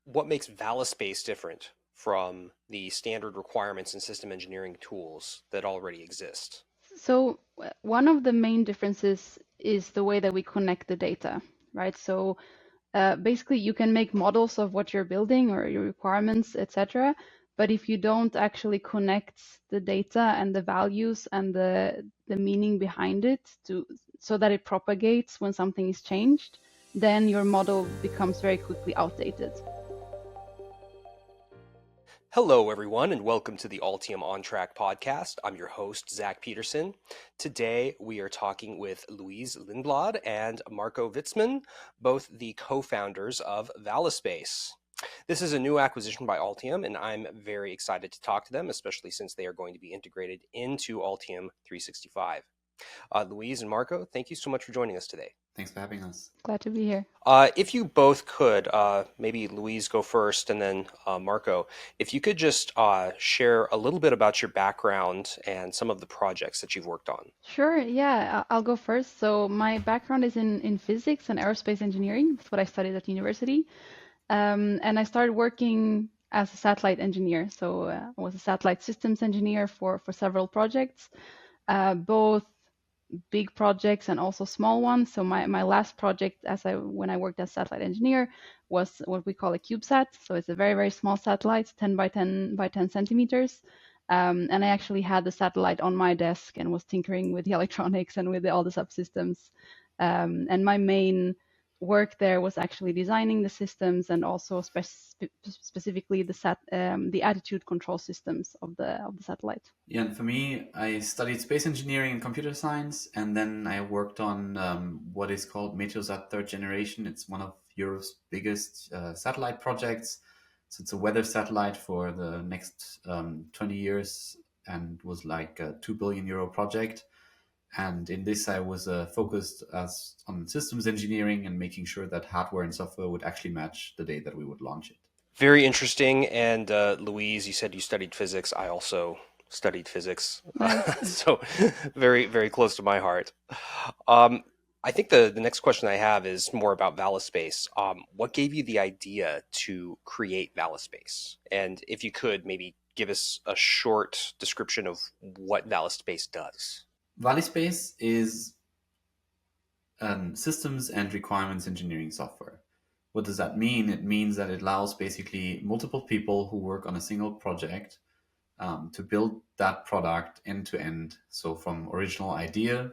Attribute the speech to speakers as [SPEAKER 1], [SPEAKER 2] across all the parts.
[SPEAKER 1] what makes Valispace different from the standard requirements and system engineering tools that already exist?
[SPEAKER 2] So one of the main differences is the way that we connect the data, right? So basically, you can make models of what you're building or your requirements, etc. But if you don't actually connect the data and the values and the meaning behind it so that it propagates when something is changed, then your model becomes very quickly outdated.
[SPEAKER 1] Hello, everyone, and welcome to the Altium OnTrack Podcast. I'm your host, Zach Peterson. Today, we are talking with Louise Lindblad and Marco Witzmann, both the co-founders of Valispace. This is a new acquisition by Altium, and I'm very excited to talk to them, especially since they are going to be integrated into Altium 365. Louise and Marco, thank you so much for joining us today.
[SPEAKER 3] Thanks for having us.
[SPEAKER 2] Glad to be here.
[SPEAKER 1] If you both could, maybe Louise go first and then Marco, if you could just share a little bit about your background and some of the projects that you've worked on.
[SPEAKER 2] Sure, yeah, I'll go first. So my background is in physics and aerospace engineering. That's what I studied at university. And I started working as a satellite engineer. So I was a satellite systems engineer for several projects, both big projects and also small ones. So my last project when I worked as satellite engineer was what we call a CubeSat. So it's a very, very small satellite, 10 by 10 by 10 centimeters. And I actually had the satellite on my desk and was tinkering with the electronics and with all the subsystems. And my main work there was actually designing the systems and also specifically the attitude control systems of the satellite.
[SPEAKER 3] Yeah, and for me, I studied space engineering and computer science, and then I worked on what is called Meteosat third generation. It's one of Europe's biggest satellite projects. So it's a weather satellite for the next 20 years and was like a €2 billion project. And in this, I was focused on systems engineering and making sure that hardware and software would actually match the day that we would launch it.
[SPEAKER 1] Very interesting. And Louise, you said you studied physics. I also studied physics.
[SPEAKER 2] Nice.
[SPEAKER 1] So very, very close to my heart. I think the next question I have is more about Valispace. What gave you the idea to create Valispace? And if you could maybe give us a short description of what Valispace does.
[SPEAKER 3] Valispace is systems and requirements engineering software. What does that mean? It means that it allows basically multiple people who work on a single project to build that product end to end. So from original idea,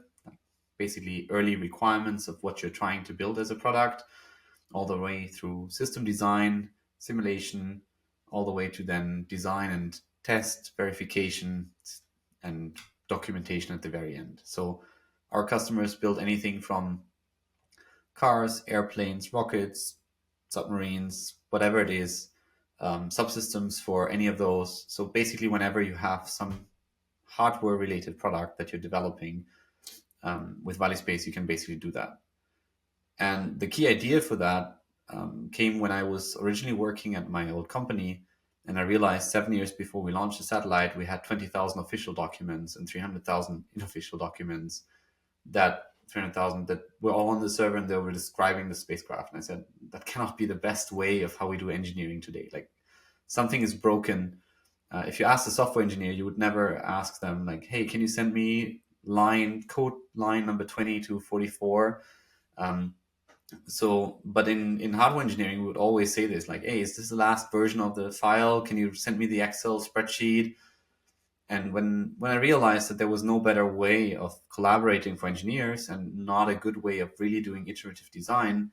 [SPEAKER 3] basically early requirements of what you're trying to build as a product, all the way through system design, simulation, all the way to then design and test, verification, and documentation at the very end. So our customers build anything from cars, airplanes, rockets, submarines, whatever it is, subsystems for any of those. So basically, whenever you have some hardware related product that you're developing with Valispace, you can basically do that. And the key idea for that came when I was originally working at my old company. And I realized 7 years before we launched the satellite, we had 20,000 official documents and 300,000 unofficial documents that were all on the server, and they were describing the spacecraft. And I said, that cannot be the best way of how we do engineering today. Like, something is broken. If you ask the software engineer, you would never ask them like, hey, can you send me code line number 20 to 44? But in hardware engineering, we would always say this, like, hey, is this the last version of the file? Can you send me the Excel spreadsheet? And when I realized that there was no better way of collaborating for engineers and not a good way of really doing iterative design,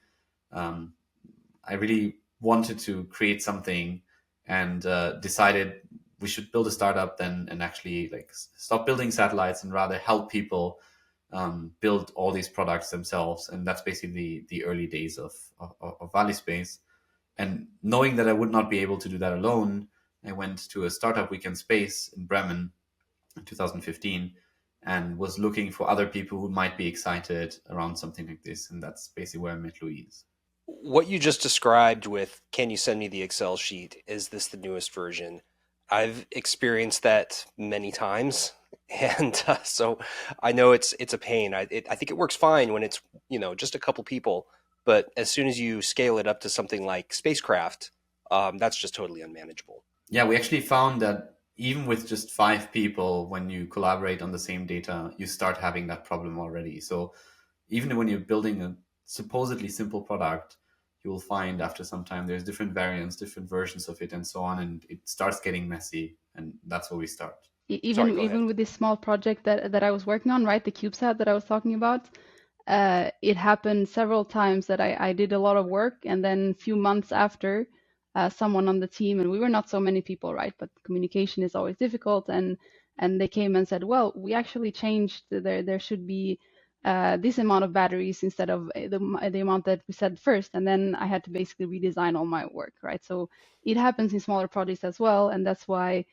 [SPEAKER 3] I really wanted to create something and decided we should build a startup then and actually like stop building satellites and rather help people build all these products themselves. And that's basically the early days of Valispace. And knowing that I would not be able to do that alone, I went to a startup weekend space in Bremen in 2015 and was looking for other people who might be excited around something like this. And that's basically where I met Louise.
[SPEAKER 1] What you just described with, can you send me the Excel sheet? Is this the newest version? I've experienced that many times. And so I know it's a pain. I think it works fine when it's, just a couple people. But as soon as you scale it up to something like spacecraft, that's just totally unmanageable.
[SPEAKER 3] Yeah, we actually found that even with just 5 people, when you collaborate on the same data, you start having that problem already. So even when you're building a supposedly simple product, you will find after some time there's different variants, different versions of it, and so on, and it starts getting messy, and that's where we start.
[SPEAKER 2] Even
[SPEAKER 1] Sorry, go ahead.
[SPEAKER 2] with this small project that I was working on, right, the CubeSat that I was talking about, it happened several times that I did a lot of work, and then a few months after, someone on the team, and we were not so many people, right, but communication is always difficult, and they came and said, well, we actually changed, there should be this amount of batteries instead of the amount that we said first, and then I had to basically redesign all my work, right? So it happens in smaller projects as well, and that's why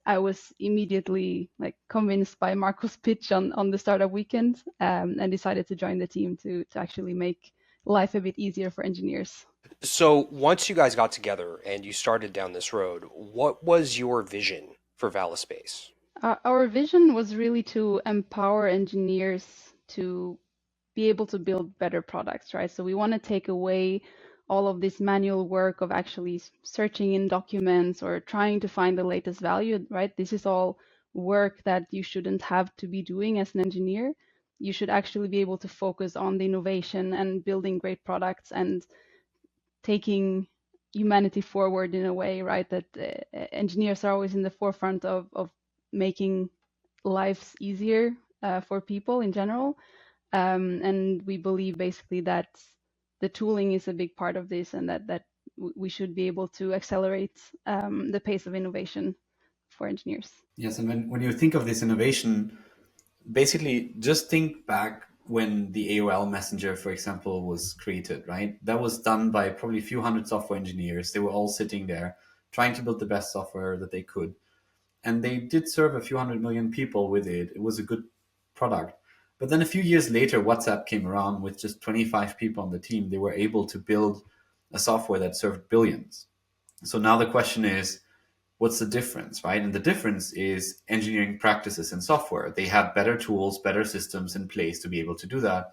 [SPEAKER 2] I was immediately like convinced by Marco's pitch on the startup weekend, and decided to join the team to actually make life a bit easier for engineers.
[SPEAKER 1] So once you guys got together and you started down this road, what was your vision for Valispace?
[SPEAKER 2] Our vision was really to empower engineers to be able to build better products, right? So we want to take away all of this manual work of actually searching in documents or trying to find the latest value, right? This is all work that you shouldn't have to be doing as an engineer. You should actually be able to focus on the innovation and building great products and taking humanity forward in a way, right? That engineers are always in the forefront of making lives easier for people in general. And we believe basically that the tooling is a big part of this, and that we should be able to accelerate the pace of innovation for engineers.
[SPEAKER 3] Yes, and when you think of this innovation, basically just think back when the AOL Messenger, for example, was created, right? That was done by probably a few hundred software engineers. They were all sitting there trying to build the best software that they could. And they did serve a few 100 million people with it. It was a good product. But then a few years later, WhatsApp came around with just 25 people on the team. They were able to build a software that served billions. So now the question is, what's the difference, right? And the difference is engineering practices and software. They had better tools, better systems in place to be able to do that.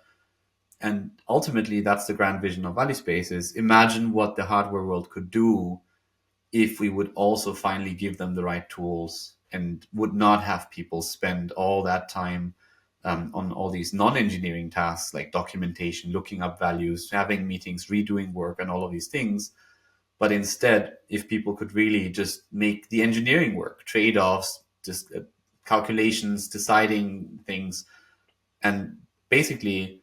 [SPEAKER 3] And ultimately, that's the grand vision of Valispace is imagine what the hardware world could do if we would also finally give them the right tools and would not have people spend all that time on all these non-engineering tasks like documentation, looking up values, having meetings, redoing work, and all of these things. But instead, if people could really just make the engineering work, trade-offs, just calculations, deciding things, and basically,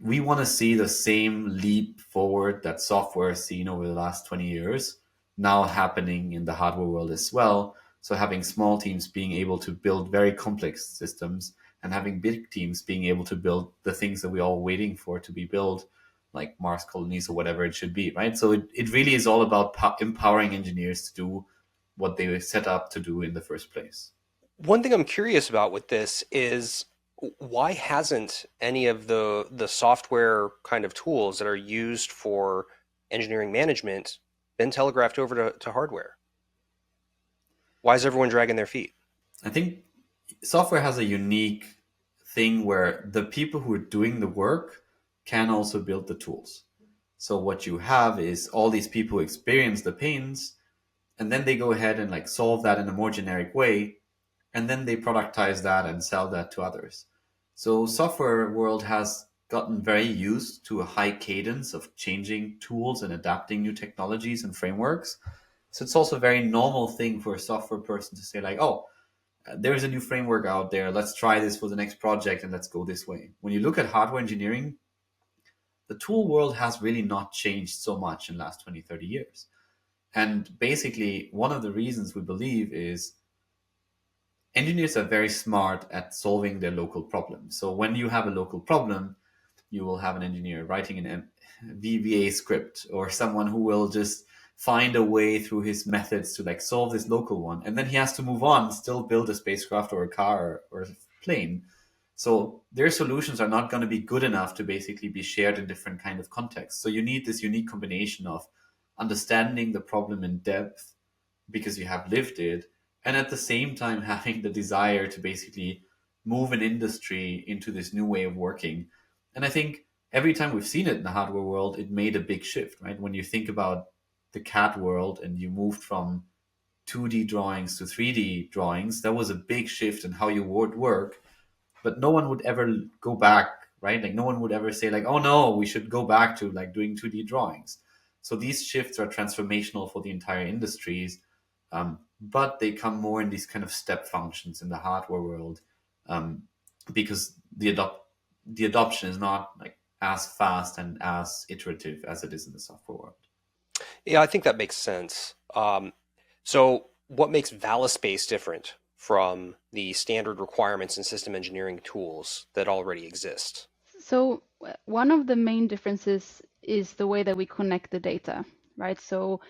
[SPEAKER 3] we want to see the same leap forward that software has seen over the last 20 years now happening in the hardware world as well. So having small teams being able to build very complex systems and having big teams being able to build the things that we're all waiting for to be built, like Mars colonies or whatever it should be, right? So it really is all about empowering engineers to do what they were set up to do in the first place.
[SPEAKER 1] One thing I'm curious about with this is why hasn't any of the software kind of tools that are used for engineering management been telegraphed over to hardware? Why is everyone dragging their feet?
[SPEAKER 3] I think software has a unique thing where the people who are doing the work can also build the tools. So what you have is all these people who experience the pains, and then they go ahead and like solve that in a more generic way, and then they productize that and sell that to others. So software world has gotten very used to a high cadence of changing tools and adapting new technologies and frameworks. So it's also a very normal thing for a software person to say like, oh, there's a new framework out there. Let's try this for the next project and let's go this way. When you look at hardware engineering, the tool world has really not changed so much in the last 20, 30 years. And basically, one of the reasons we believe is engineers are very smart at solving their local problems. So when you have a local problem, you will have an engineer writing an VBA script or someone who will just find a way through his methods to like solve this local one. And then he has to move on, still build a spacecraft or a car or a plane. So their solutions are not going to be good enough to basically be shared in different kind of contexts. So you need this unique combination of understanding the problem in depth because you have lived it, and at the same time having the desire to basically move an industry into this new way of working. And I think every time we've seen it in the hardware world, it made a big shift, right? When you think about the CAD world and you moved from 2D drawings to 3D drawings, that was a big shift in how you would work. But no one would ever go back, right? Like no one would ever say like, oh no, we should go back to like doing 2D drawings. So these shifts are transformational for the entire industries, but they come more in these kind of step functions in the hardware world, because the adoption is not like as fast and as iterative as it is in the software world.
[SPEAKER 1] Yeah, I think that makes sense. So what makes Valispace different from the standard requirements and system engineering tools that already exist?
[SPEAKER 2] So one of the main differences is the way that we connect the data, right? So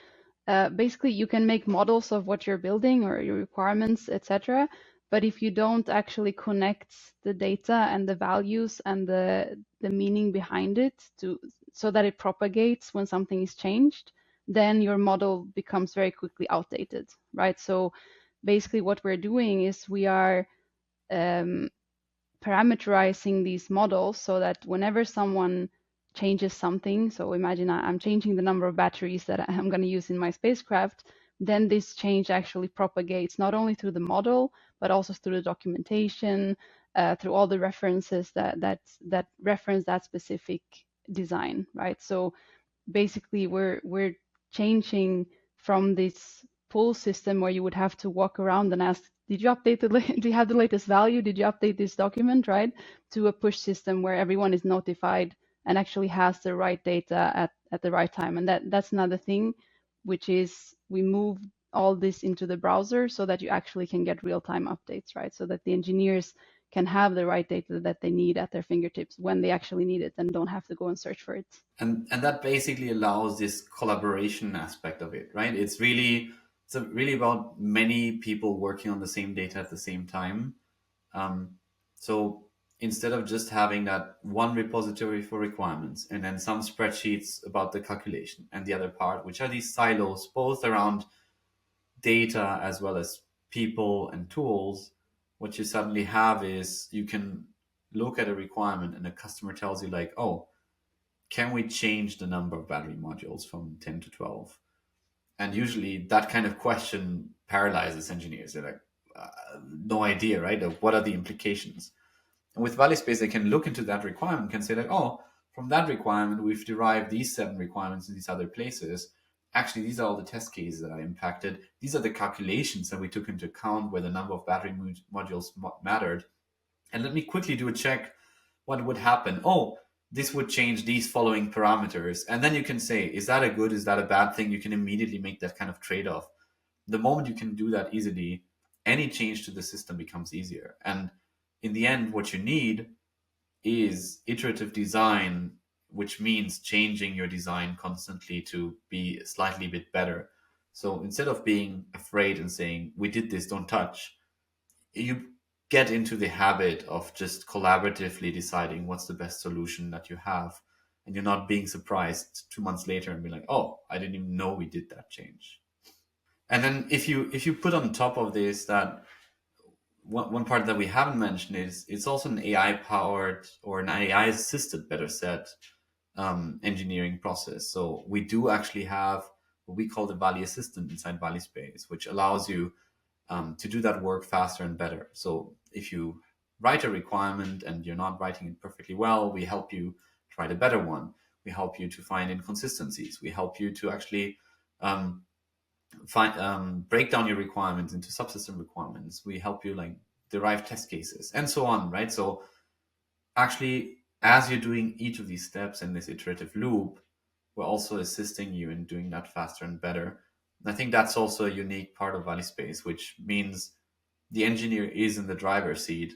[SPEAKER 2] basically, you can make models of what you're building or your requirements, etc. But if you don't actually connect the data and the values and the meaning behind it so that it propagates when something is changed, then your model becomes very quickly outdated, right? So basically, what we're doing is we are parameterizing these models so that whenever someone changes something, so imagine I'm changing the number of batteries that I'm going to use in my spacecraft, then this change actually propagates not only through the model, but also through the documentation, through all the references that reference that specific design, right? So basically we're changing from this pull system where you would have to walk around and ask, did you update do you have the latest value? Did you update this document, right? To a push system where everyone is notified and actually has the right data at the right time. And that's another thing, which is we move all this into the browser so that you actually can get real-time updates, right? So that the engineers can have the right data that they need at their fingertips when they actually need it and don't have to go and search for it.
[SPEAKER 3] And that basically allows this collaboration aspect of it, right? It's really about many people working on the same data at the same time. So instead of just having that one repository for requirements and then some spreadsheets about the calculation and the other part, which are these silos both around data as well as people and tools, what you suddenly have is you can look at a requirement and a customer tells you like, oh, can we change the number of battery modules from 10 to 12? And usually that kind of question paralyzes engineers. They're like, no idea, right? Of what are the implications? And with Valispace, they can look into that requirement, can say like, oh, from that requirement, we've derived these 7 requirements in these other places. Actually, these are all the test cases that are impacted. These are the calculations that we took into account where the number of battery modules mattered. And let me quickly do a check what would happen. Oh, this would change these following parameters. And then you can say, is that a good, is that a bad thing? You can immediately make that kind of trade-off. The moment you can do that easily, any change to the system becomes easier. And in the end, what you need is iterative design, which means changing your design constantly to be slightly bit better. So instead of being afraid and saying, we did this, don't touch, you get into the habit of just collaboratively deciding what's the best solution that you have. And you're not being surprised 2 months later and be like, oh, I didn't even know we did that change. And then if you put on top of this that one part that we haven't mentioned is it's also an AI powered or an AI assisted, better said, engineering process. So we do actually have what we call the Vali Assistant inside Valispace, which allows you to do that work faster and better. So if you write a requirement and you're not writing it perfectly well, we help you to write a better one. We help you to find inconsistencies. We help you to actually break down your requirements into subsystem requirements. We help you like derive test cases and so on, right? So actually, as you're doing each of these steps in this iterative loop, we're also assisting you in doing that faster and better. And I think that's also a unique part of Valispace, which means the engineer is in the driver's seat,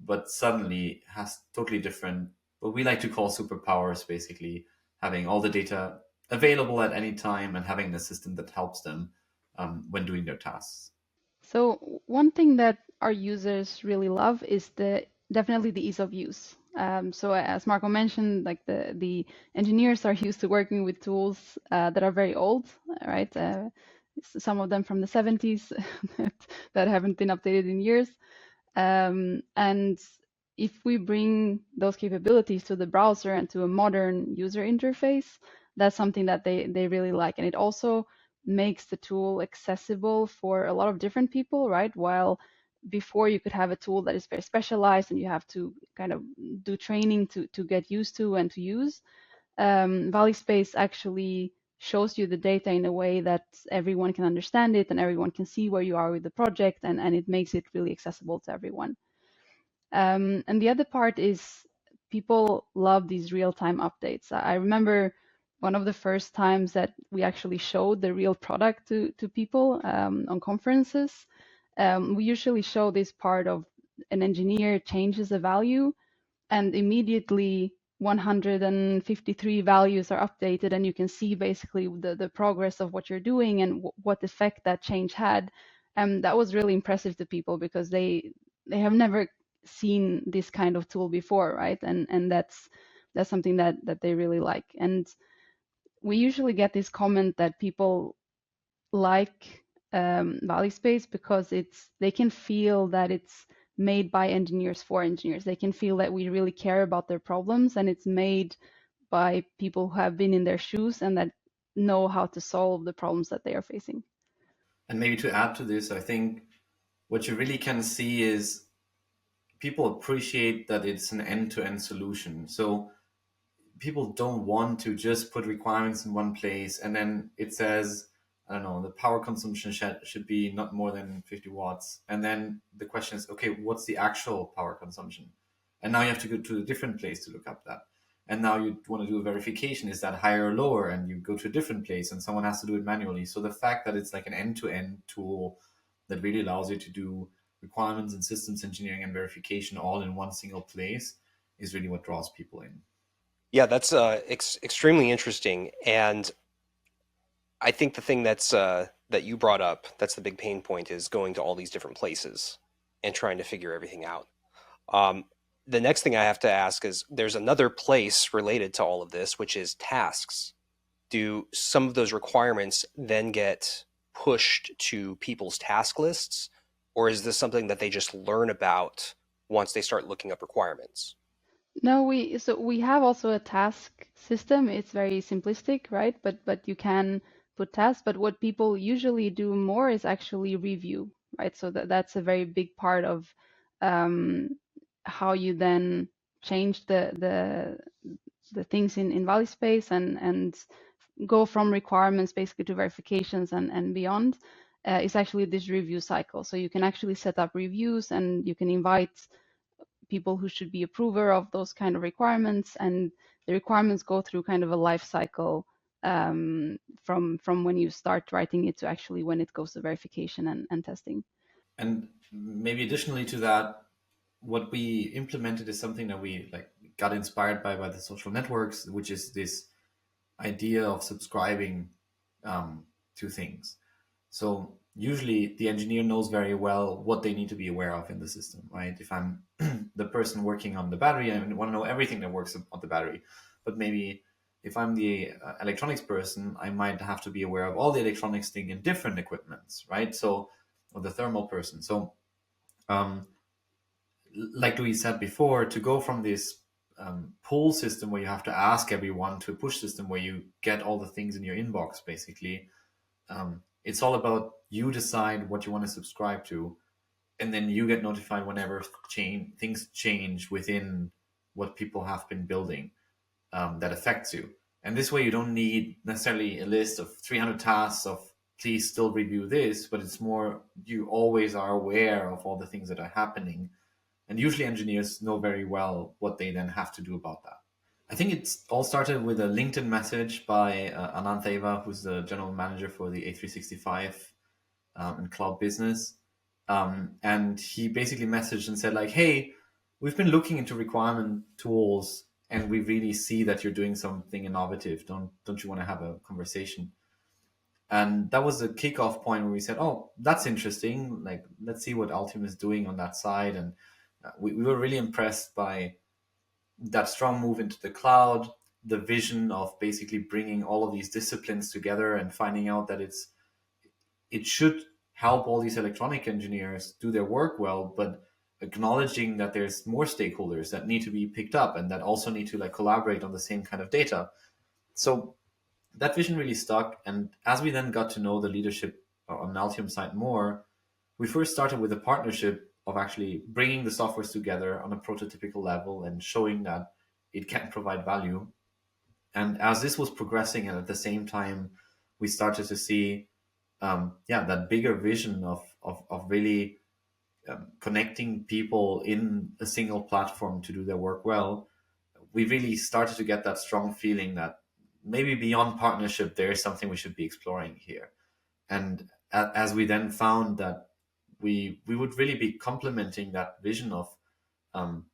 [SPEAKER 3] but suddenly has totally different, what we like to call superpowers, basically having all the data available at any time and having an assistant that helps them when doing their tasks.
[SPEAKER 2] So one thing that our users really love is definitely the ease of use. So as Marco mentioned, like the engineers are used to working with tools that are very old, right? Some of them from the 70s that haven't been updated in years. And if we bring those capabilities to the browser and to a modern user interface, that's something that they really like. And it also makes the tool accessible for a lot of different people, right? While before you could have a tool that is very specialized and you have to kind of do training to get used to and to use. Valispace actually shows you the data in a way that everyone can understand it and everyone can see where you are with the project, and it makes it really accessible to everyone. And the other part is people love these real-time updates. I remember one of the first times that we actually showed the real product to people on conferences. We usually show this part of an engineer changes a value and immediately 153 values are updated, and you can see basically the progress of what you're doing and what effect that change had. And that was really impressive to people because they have never seen this kind of tool before, right? And that's something that they really like. And we usually get this comment that people like Valispace because they can feel that it's made by engineers for engineers. They can feel that we really care about their problems, and it's made by people who have been in their shoes and that know how to solve the problems that they are facing.
[SPEAKER 3] And maybe to add to this, I think what you really can see is people appreciate that it's an end-to-end solution. So people don't want to just put requirements in one place and then it says, I don't know, the power consumption should be not more than 50 watts. And then the question is, okay, what's the actual power consumption? And now you have to go to a different place to look up that. And now you want to do a verification. Is that higher or lower? And you go to a different place and someone has to do it manually. So the fact that it's like an end-to-end tool that really allows you to do requirements and systems engineering and verification all in one single place is really what draws people in.
[SPEAKER 1] Yeah, that's extremely interesting. And I think the thing that's that you brought up, that's the big pain point, is going to all these different places and trying to figure everything out. The next thing I have to ask is, there's another place related to all of this, which is tasks. Do some of those requirements then get pushed to people's task lists, or is this something that they just learn about once they start looking up requirements?
[SPEAKER 2] No, we have also a task system. It's very simplistic, right? But you can put tasks. But what people usually do more is actually review, right? So that's a very big part of how you then change the things in Valispace and go from requirements basically to verifications and beyond. Is actually this review cycle. So you can actually set up reviews and you can invite people who should be approver of those kind of requirements, and the requirements go through kind of a life cycle from when you start writing it to actually when it goes to verification and testing.
[SPEAKER 3] And maybe additionally to that, what we implemented is something that we got inspired by the social networks, which is this idea of subscribing to things. So usually the engineer knows very well what they need to be aware of in the system, right? If I'm the person working on the battery, I want to know everything that works on the battery. But maybe if I'm the electronics person, I might have to be aware of all the electronics thing in different equipments, right? So, or the thermal person. So, like Louise said before, to go from this pull system where you have to ask everyone to a push system where you get all the things in your inbox, basically, it's all about you decide what you want to subscribe to, and then you get notified whenever things change within what people have been building that affects you. And this way you don't need necessarily a list of 300 tasks of please still review this, but it's more you always are aware of all the things that are happening. And usually engineers know very well what they then have to do about that. I think it's all started with a LinkedIn message by Anand Deva, who's the general manager for the A365 and cloud business. And he basically messaged and said, like, hey, we've been looking into requirement tools and we really see that you're doing something innovative. Don't you want to have a conversation? And that was the kickoff point where we said, oh, that's interesting. Like, let's see what Altium is doing on that side. And we were really impressed by that strong move into the cloud, the vision of basically bringing all of these disciplines together and finding out that it should help all these electronic engineers do their work well, but acknowledging that there's more stakeholders that need to be picked up and that also need to collaborate on the same kind of data. So that vision really stuck. And as we then got to know the leadership on Altium side more, we first started with a partnership of actually bringing the softwares together on a prototypical level and showing that it can provide value. And as this was progressing, and at the same time, we started to see, that bigger vision of really connecting people in a single platform to do their work well. We really started to get that strong feeling that maybe beyond partnership, there is something we should be exploring here. And as we then found that we would really be complementing that vision of um,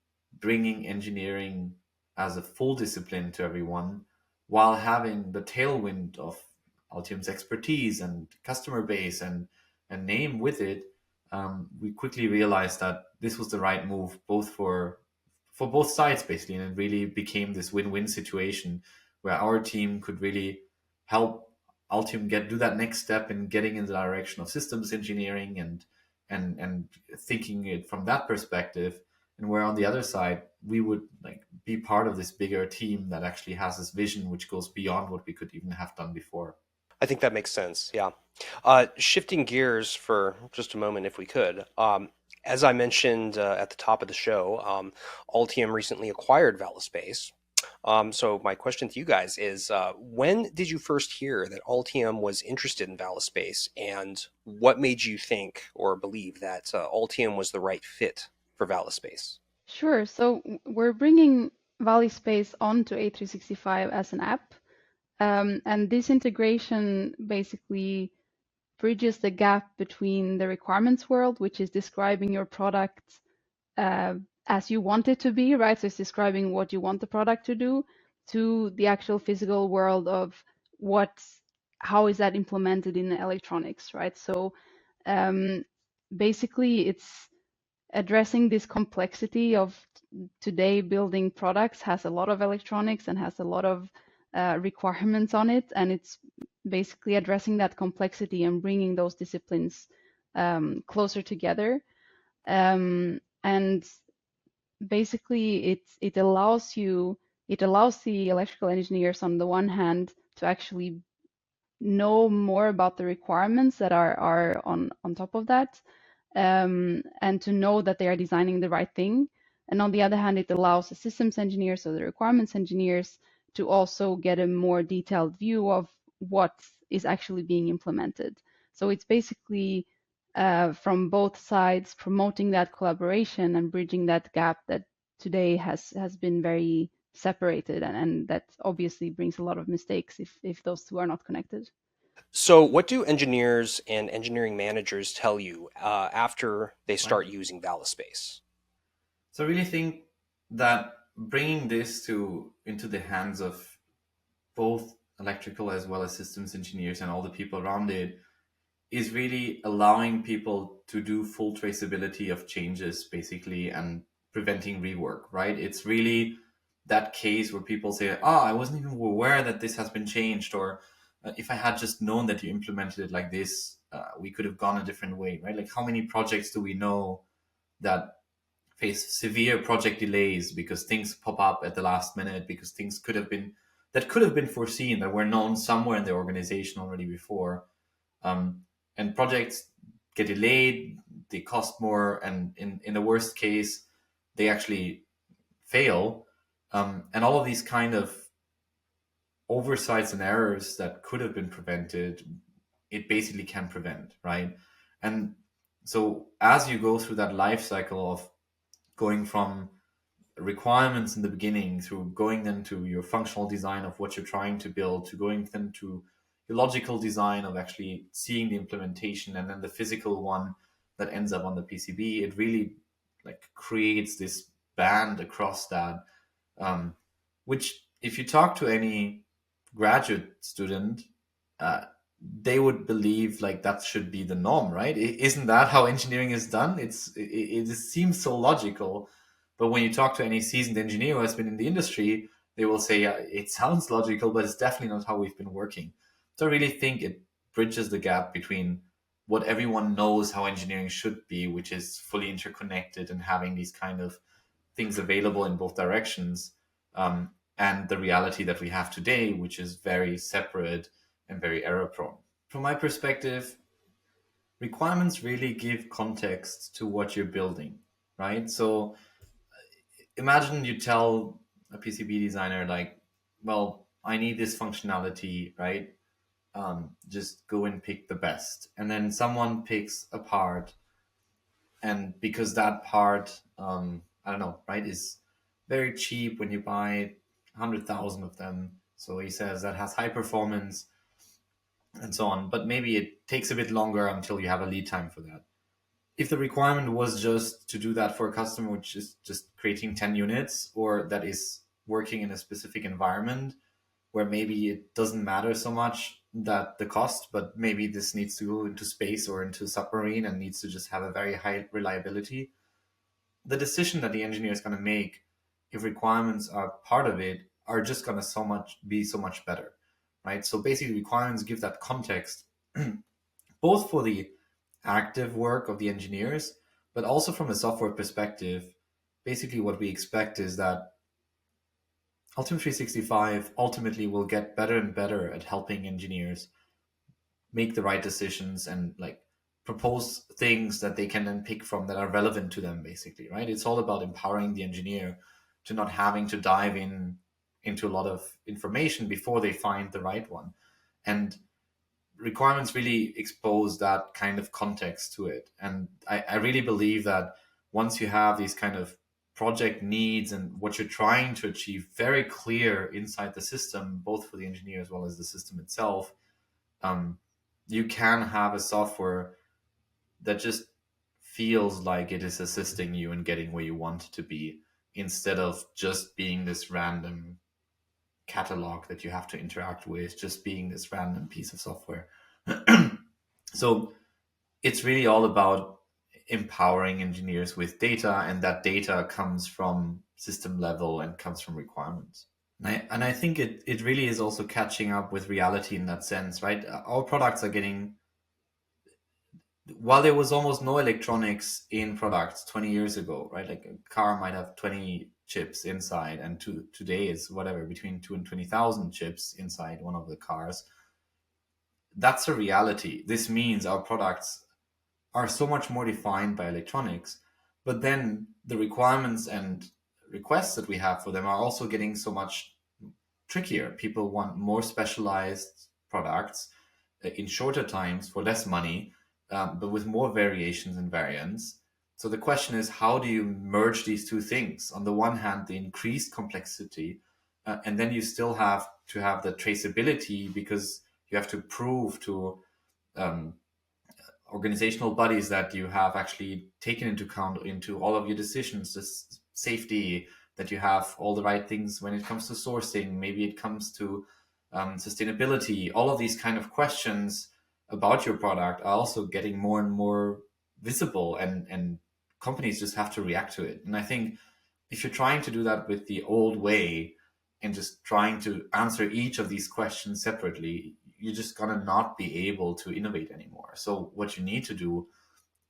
[SPEAKER 3] bringing engineering as a full discipline to everyone, while having the tailwind of Altium's expertise and customer base and name with it. We quickly realized that this was the right move, both for both sides basically, and it really became this win-win situation where our team could really help Altium do that next step in getting in the direction of systems engineering and thinking it from that perspective, and where on the other side we would like be part of this bigger team that actually has this vision which goes beyond what we could even have done before.
[SPEAKER 1] I think that makes sense. Yeah. Shifting gears for just a moment, if we could. As I mentioned at the top of the show, Altium recently acquired Valispace. So my question to you guys is, when did you first hear that Altium was interested in Valispace, and what made you think or believe that Altium was the right fit for Valispace?
[SPEAKER 2] Sure. So we're bringing Valispace onto A365 as an app. And this integration basically bridges the gap between the requirements world, which is describing your product as you want it to be, right? So it's describing what you want the product to do, to the actual physical world of how is that implemented in the electronics, right? So basically it's addressing this complexity of today building products has a lot of electronics and has a lot of requirements on it, and it's basically addressing that complexity and bringing those disciplines closer together. And basically, it allows the electrical engineers on the one hand to actually know more about the requirements that are on top of that, and to know that they are designing the right thing. And on the other hand, it allows the systems engineers, so the requirements engineers, to also get a more detailed view of what is actually being implemented. So it's basically from both sides promoting that collaboration and bridging that gap that today has been very separated, and that obviously brings a lot of mistakes if those two are not connected.
[SPEAKER 1] So what do engineers and engineering managers tell you after they
[SPEAKER 3] Right.
[SPEAKER 1] start using Valispace?
[SPEAKER 3] So I really think that bringing this into the hands of both electrical as well as systems engineers and all the people around it is really allowing people to do full traceability of changes basically and preventing rework, right? It's really that case where people say, oh, I wasn't even aware that this has been changed, or if I had just known that you implemented it like this, we could have gone a different way, right? Like how many projects do we know that face severe project delays because things pop up at the last minute, because things could have been foreseen, that were known somewhere in the organization already before, and projects get delayed, they cost more, and in the worst case they actually fail, and all of these kind of oversights and errors that could have been prevented, it basically can prevent, right? And so as you go through that life cycle of going from requirements in the beginning through going then to your functional design of what you're trying to build, to going then to your logical design of actually seeing the implementation, and then the physical one that ends up on the PCB, it really like creates this band across that, which if you talk to any graduate student, they would believe like that should be the norm, right? Isn't that how engineering is done? It seems so logical, but when you talk to any seasoned engineer who has been in the industry, they will say, yeah, it sounds logical, but it's definitely not how we've been working. So I really think it bridges the gap between what everyone knows how engineering should be, which is fully interconnected and having these kind of things available in both directions, and the reality that we have today, which is very separate and very error prone. From my perspective, requirements really give context to what you're building, right? So imagine you tell a PCB designer, like, well, I need this functionality, right? Just go and pick the best. And then someone picks a part, and because that part, I don't know, right, is very cheap when you buy 100,000 of them. So he says that has high performance and so on, but maybe it takes a bit longer until you have a lead time for that. If the requirement was just to do that for a customer, which is just creating 10 units, or that is working in a specific environment where maybe it doesn't matter so much that the cost, but maybe this needs to go into space or into submarine and needs to just have a very high reliability, the decision that the engineer is going to make, if requirements are part of it, are just going to be so much better, right? So basically requirements give that context both for the active work of the engineers, but also from a software perspective. Basically what we expect is that Altium 365 ultimately will get better and better at helping engineers make the right decisions and like propose things that they can then pick from that are relevant to them, basically, right? It's all about empowering the engineer to not having to dive into a lot of information before they find the right one. And requirements really expose that kind of context to it. And I really believe that once you have these kind of project needs and what you're trying to achieve very clear inside the system, both for the engineer as well as the system itself, you can have a software that just feels like it is assisting you in getting where you want to be, instead of just being this random catalog that you have to interact with, just being this random piece of software. So it's really all about empowering engineers with data, and that data comes from system level and comes from requirements. And I think it really is also catching up with reality in that sense, right? Our products are getting, while there was almost no electronics in products 20 years ago, right? Like a car might have 20 chips inside, and today is whatever, between 2 and 20,000 chips inside one of the cars. That's a reality. This means our products are so much more defined by electronics, but then the requirements and requests that we have for them are also getting so much trickier. People want more specialized products in shorter times for less money, but with more variations and variants. So the question is, how do you merge these two things? On the one hand, the increased complexity, and then you still have to have the traceability, because you have to prove to organizational bodies that you have actually taken into account into all of your decisions, this safety, that you have all the right things when it comes to sourcing, maybe it comes to sustainability. All of these kind of questions about your product are also getting more and more visible, and companies just have to react to it. And I think if you're trying to do that with the old way and just trying to answer each of these questions separately, you're just gonna not be able to innovate anymore. So what you need to do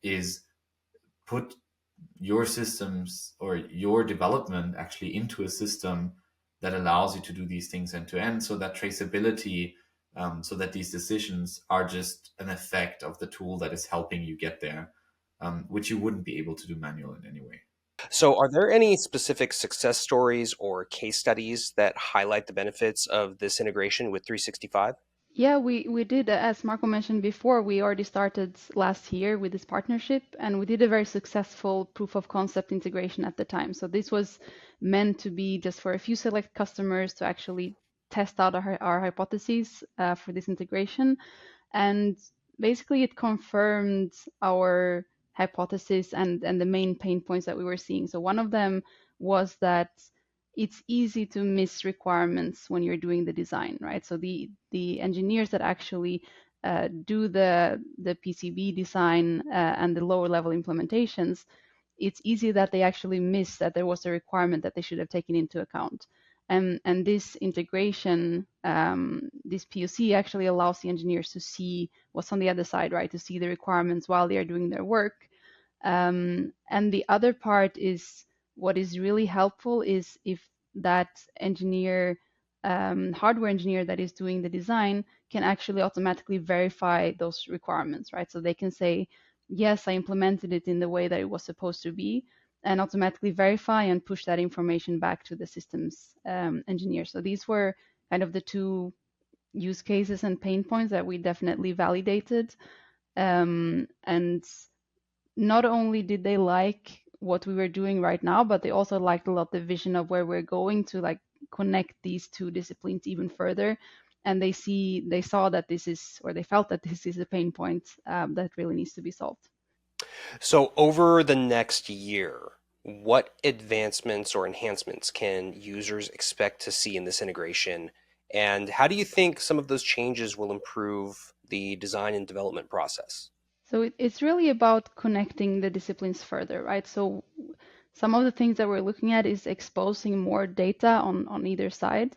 [SPEAKER 3] is put your systems or your development actually into a system that allows you to do these things end to end, so that traceability, so that these decisions are just an effect of the tool that is helping you get there, which you wouldn't be able to do manual in any way.
[SPEAKER 1] So, are there any specific success stories or case studies that highlight the benefits of this integration with 365?
[SPEAKER 2] Yeah, we did. As Marco mentioned before, we already started last year with this partnership, and we did a very successful proof of concept integration at the time. So this was meant to be just for a few select customers to actually test out our hypotheses for this integration. And basically it confirmed our hypothesis and the main pain points that we were seeing. So one of them was that it's easy to miss requirements when you're doing the design, right? So the engineers that actually do the PCB design and the lower level implementations, it's easy that they actually miss that there was a requirement that they should have taken into account. And this integration, this POC actually allows the engineers to see what's on the other side, right? To see the requirements while they are doing their work. And the other part is, what is really helpful is if that engineer, hardware engineer that is doing the design can actually automatically verify those requirements, right? So they can say, yes, I implemented it in the way that it was supposed to be, and automatically verify and push that information back to the systems engineer. So these were kind of the two use cases and pain points that we definitely validated. And not only did they like what we were doing right now, but they also liked a lot the vision of where we're going to like connect these two disciplines even further. And they saw that this is, or they felt that this is a pain point that really needs to be solved.
[SPEAKER 1] So over the next year, what advancements or enhancements can users expect to see in this integration? And how do you think some of those changes will improve the design and development process?
[SPEAKER 2] So it's really about connecting the disciplines further, right? So some of the things that we're looking at is exposing more data on either side,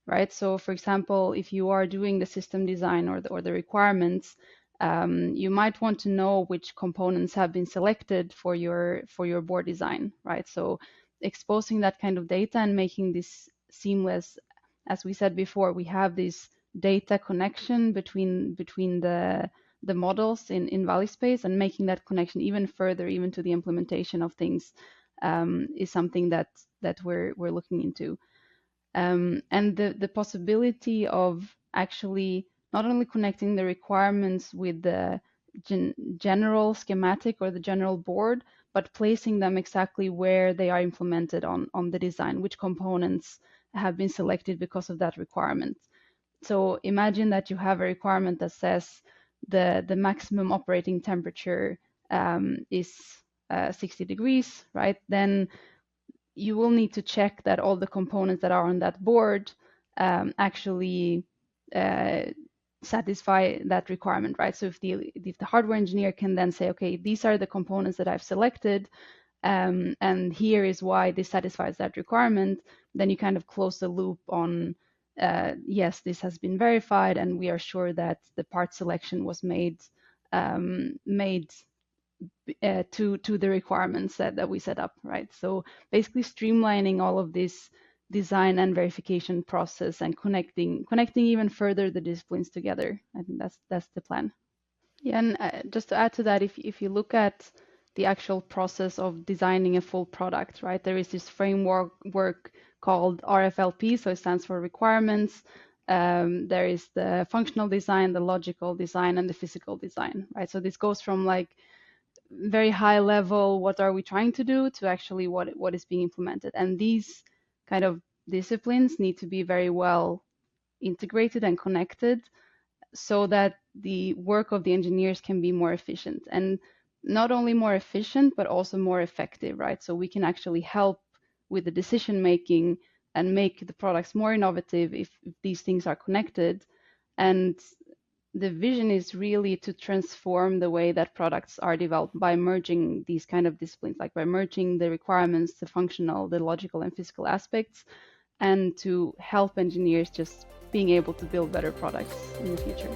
[SPEAKER 2] right? So for example, if you are doing the system design or the requirements, you might want to know which components have been selected for your board design, right? So exposing that kind of data and making this seamless. As we said before, we have this data connection between the models in Valispace, and making that connection even further, even to the implementation of things, is something that we're looking into. And the possibility of actually not only connecting the requirements with the general schematic or the general board, but placing them exactly where they are implemented on the design, which components have been selected because of that requirement. So imagine that you have a requirement that says the maximum operating temperature is 60 degrees, right? Then you will need to check that all the components that are on that board actually satisfy that requirement, right? So if the hardware engineer can then say, okay, these are the components that I've selected, and here is why this satisfies that requirement, then you kind of close the loop on, yes, this has been verified, and we are sure that the part selection was made to the requirements that we set up, right? So basically streamlining all of this design and verification process and connecting even further the disciplines together. I think that's the plan. Yeah, and just to add to that, if you look at the actual process of designing a full product, right, there is this framework called RFLP, so it stands for requirements. There is the functional design, the logical design, and the physical design, right? So this goes from like very high level, what are we trying to do, to actually what is being implemented. And these kind of disciplines need to be very well integrated and connected so that the work of the engineers can be more efficient, and not only more efficient, but also more effective, right? So we can actually help with the decision making and make the products more innovative if these things are connected. And the vision is really to transform the way that products are developed by merging these kind of disciplines, like by merging the requirements, the functional, the logical, and physical aspects, and to help engineers just being able to build better products in the future.